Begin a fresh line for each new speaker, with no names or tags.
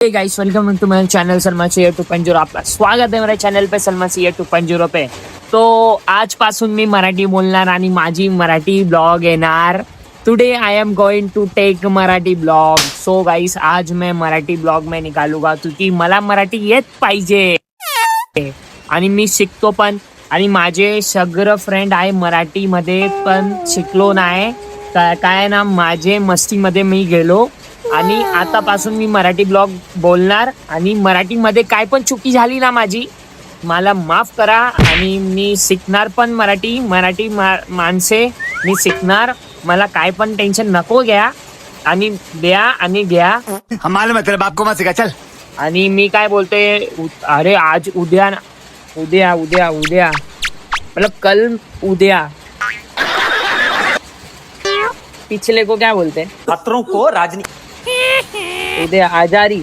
Guys welcome to my channel Salman C 2.0। आपका स्वागत है मेरे चॅनल पे सलमान सी 2.0 पे। तो आजपासून मी मराठी बोलणार आणि माझी मराठी ब्लॉग येणार। Today I am going to take Marathi blog. So guys आज मैं मराठी ब्लॉग में निकालूंगा क्योंकि मला मराठी येत पाहिजे आणि मी शिकतो पण। आणि माझे सगळं फ्रेंड आहे मराठीमध्ये पण शिकलो नाही काय ना, माझे मस्तीमध्ये मी गेलो आणि आतापासून मी मराठी ब्लॉग बोलणार आणि मराठीमध्ये काय पण चुकी झाली ना माझी, मला माफ करा आणि मी शिकणार पण मराठी माणसे मी शिकणार। मला काय पण टेन्शन नको घ्या आणि द्या आणि घ्या।
हमारे मतलब आपको मत सिखा चल।
आणि मी काय बोलते, अरे आज उद्या उद्या उद्या उद्या मतलब कल उद्या, पिछले को क्या बोलते हैं?
खतरों को राजनी
उद्या आजारी